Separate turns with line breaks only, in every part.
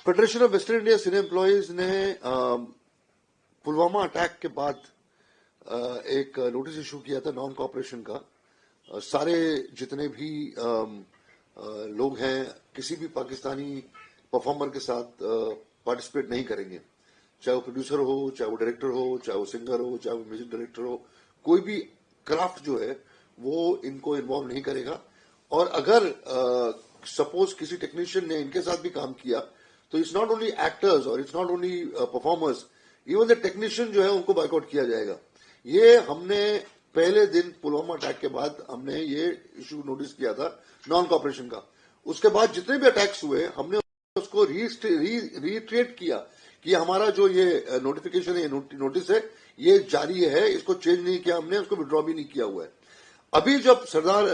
Federation of western India cine employees ने Pulwama attack के बाद एक नोटिस इशू किया था नॉन कॉपरेशन का। सारे जितने भी लोग हैं किसी भी पाकिस्तानी परफॉर्मर के साथ पार्टिसिपेट नहीं करेंगे, चाहे वो प्रोड्यूसर हो, चाहे वो डायरेक्टर हो, चाहे वो सिंगर हो, चाहे वो म्यूजिक डायरेक्टर हो, कोई भी क्राफ्ट जो है वो इनको इन्वॉल्व नहीं करेगा। और अगर सपोज किसी टेक्नीशियन ने इनके साथ भी काम किया तो इट्स नॉट ओनली एक्टर्स और it's not only performers, even the technician जो है उनको बाइकआउट किया जाएगा। ये हमने पहले दिन पुलवामा अटैक के बाद हमने ये इशू नोटिस किया था नॉन कॉपरेशन का। उसके बाद जितने भी अटैक्स हुए हमने उसको रीट्रेट किया कि हमारा जो ये नोटिफिकेशन है, नोटिस है, ये जारी है, इसको चेंज नहीं किया हमने, उसको विड्रॉ भी नहीं किया हुआ है। अभी जब सरदार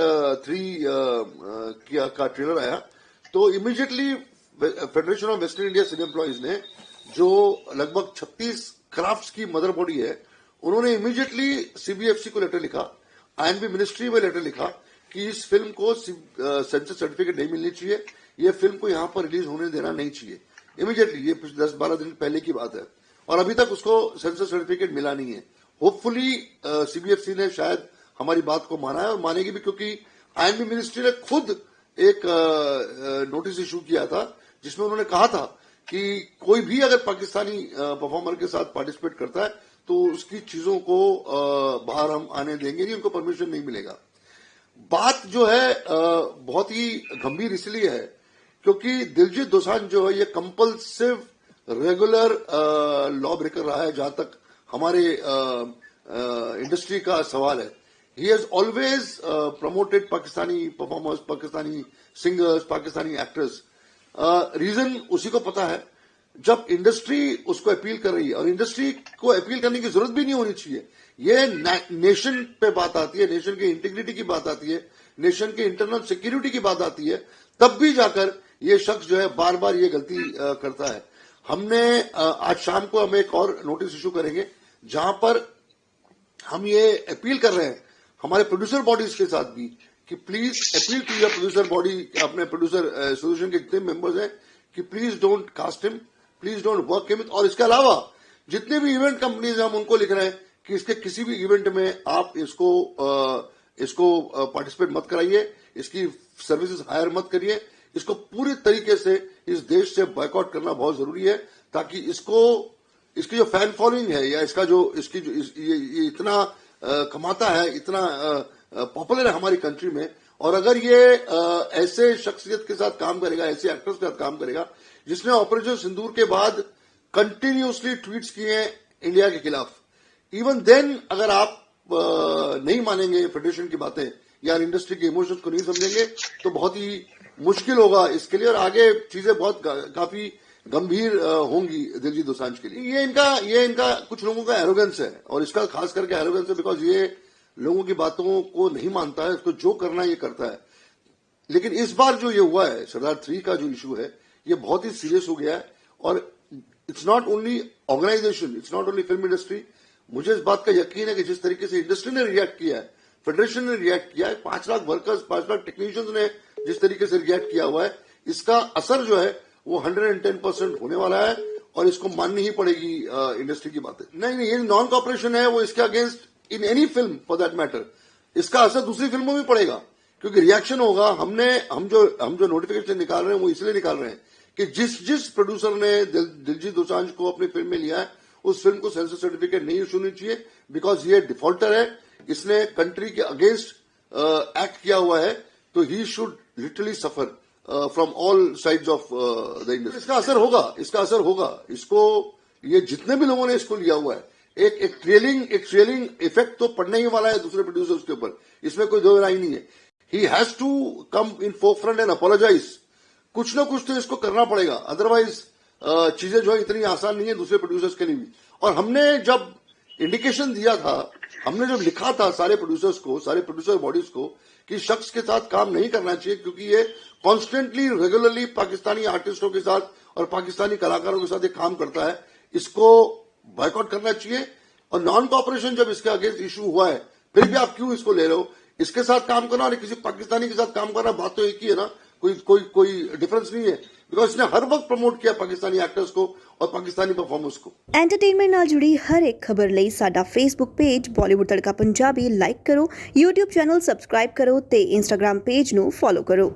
3 का ट्रेलर आया तो immediately federation of western India cine employees ने, जो लगभग 36 क्राफ्ट्स की मदर बॉडी है, उन्होंने इमीडिएटली सीबीएफसी को लेटर लिखा, आईएनबी मिनिस्ट्री में लेटर लिखा कि इस फिल्म को सेंसर सर्टिफिकेट नहीं मिलनी चाहिए, ये फिल्म को यहां पर रिलीज होने देना नहीं चाहिए। इमीडिएटली, ये 10-12 दिन पहले की बात है और अभी तक उसको सेंसर सर्टिफिकेट मिला नहीं है। होपफुली सीबीएफसी ने शायद हमारी बात को माना है और मानेगी भी, क्योंकि आईएनबी मिनिस्ट्री ने खुद एक नोटिस इशू किया था जिसमें उन्होंने कहा था कि कोई भी अगर पाकिस्तानी परफॉर्मर के साथ पार्टिसिपेट करता है तो उसकी चीजों को बाहर हम आने देंगे नहीं, उनको परमिशन नहीं मिलेगा। बात जो है बहुत ही गंभीर इसलिए है क्योंकि दिलजीत दोसांझ जो है ये कंपल्सिव रेगुलर लॉ ब्रेकर रहा है जहां तक हमारे इंडस्ट्री का सवाल है। He has always promoted Pakistani performers, Pakistani singers, Pakistani actors. Reason उसी को पता है, जब इंडस्ट्री उसको अपील कर रही है, और इंडस्ट्री को अपील करने की जरूरत भी नहीं होनी चाहिए, ये नेशन पे बात आती है, नेशन के इंटीग्रिटी की बात आती है, नेशन के इंटरनल सिक्योरिटी की बात आती है, तब भी जाकर ये शख्स जो है बार बार ये गलती करता है। हमने आज शाम को हम एक और नोटिस इशू करेंगे जहां पर हम ये अपील कर रहे हैं हमारे प्रोड्यूसर बॉडीज के साथ भी कि please appeal to your producer body, अपने प्रोड्यूसर एसोसिएशन के जितने मेंबर्स हैं कि please don't cast him, please don't work him. और इसके अलावा जितने भी इवेंट कंपनीज हैं हम उनको लिख रहे हैं कि इसके किसी भी इवेंट में आप इसको पार्टिसिपेट मत कराइए, इसकी सर्विसेज हायर मत करिए, इसको पूरी तरीके से इस देश से बॉयकॉट करना बहुत जरूरी है ताकि इसकी जो फैन फॉलोइंग है या ये इतना कमाता है, इतना पॉपुलर है हमारी कंट्री में, और अगर ये ऐसे शख्सियत के साथ काम करेगा, ऐसे एक्टर्स के साथ काम करेगा जिसने ऑपरेशन सिंदूर के बाद कंटिन्यूसली ट्वीट्स किए हैं इंडिया के खिलाफ, इवन देन अगर आप नहीं मानेंगे फेडरेशन की बातें या इंडस्ट्री के इमोशंस को नहीं समझेंगे तो बहुत ही मुश्किल होगा इसके लिए, और आगे चीजें बहुत काफी गंभीर होंगी दिलजीत दोसांझ के लिए। ये इनका कुछ लोगों का एरोगेंस है, और इसका खास करके एरोगेंस है बिकॉज ये लोगों की बातों को नहीं मानता है, इसको जो करना है ये करता है। लेकिन इस बार जो ये हुआ है, सरदार 3 का जो इशू है, ये बहुत ही सीरियस हो गया है, और it's not only organisation, it's not only film industry. मुझे इस बात का यकीन है कि जिस तरीके से इंडस्ट्री ने रिएक्ट किया है, फेडरेशन ने रिएक्ट किया है, 5 लाख वर्कर्स, 5 लाख टेक्नीशियंस ने जिस तरीके से रिएक्ट किया हुआ है, इसका असर जो है वो 110% होने वाला है, और इसको माननी ही पड़ेगी इंडस्ट्री की बातें। नहीं, ये नॉन कॉपरेशन है, वो इसके against in any film for that matter, इसका असर दूसरी फिल्मों में पड़ेगा क्योंकि रिएक्शन होगा। हम जो नोटिफिकेशन निकाल रहे हैं वो इसलिए निकाल रहे हैं कि जिस प्रोड्यूसर ने दिलजीत दोसांझ को अपनी फिल्म में लिया है उस फिल्म को सेंसर सर्टिफिकेट नहीं इशू होनी चाहिए, बिकॉज ये डिफॉल्टर है, इसने कंट्री के अगेंस्ट एक्ट किया हुआ है, तो he should literally suffer from all sides of the industry. इसका असर होगा इसको, ये जितने भी लोगों ने इसको लिया हुआ है, एक ट्रेलिंग इफेक्ट तो पड़ने ही वाला है दूसरे प्रोड्यूसर्स के ऊपर, इसमें कोई दो राय नहीं है। He has to come in forefront and apologise, कुछ ना कुछ तो इसको करना पड़ेगा, अदरवाइज चीजें जो है इतनी आसान नहीं है दूसरे प्रोड्यूसर्स के लिए भी। और हमने जब इंडिकेशन दिया था, हमने जब लिखा था सारे प्रोड्यूसर्स को, सारे प्रोड्यूसर बॉडीज को कि शख्स के साथ काम नहीं करना चाहिए क्योंकि ये कॉन्स्टेंटली रेगुलरली पाकिस्तानी आर्टिस्टों के साथ और पाकिस्तानी कलाकारों के साथ ये काम करता है, इसको बॉयकॉट करना चाहिए। और नॉन कॉपरेशन जब इसके अगेंस्ट इशू हुआ है, फिर भी आप क्यों इसको ले रहे हो? इसके साथ काम करना और किसी पाकिस्तानी के साथ काम करना, बात तो एक ही है ना। कोई डिफरेंस नहीं है, बिकॉज इसने हर वक्त प्रमोट किया पाकिस्तानी एक्टर्स को और पाकिस्तानी परफॉर्मर्स को।
एंटरटेनमेंट ਨਾਲ जुड़ी हर एक खबर ਲਈ ਸਾਡਾ ਫੇਸਬੁੱਕ ਪੇਜ ਬਾਲੀਵੁੱਡ ਤੜਕਾ ਪੰਜਾਬੀ ਲਾਈਕ ਕਰੋ, YouTube ਚੈਨਲ ਸਬਸਕ੍ਰਾਈਬ ਕਰੋ ਤੇ Instagram ਪੇਜ ਨੂੰ ਫੋਲੋ ਕਰੋ।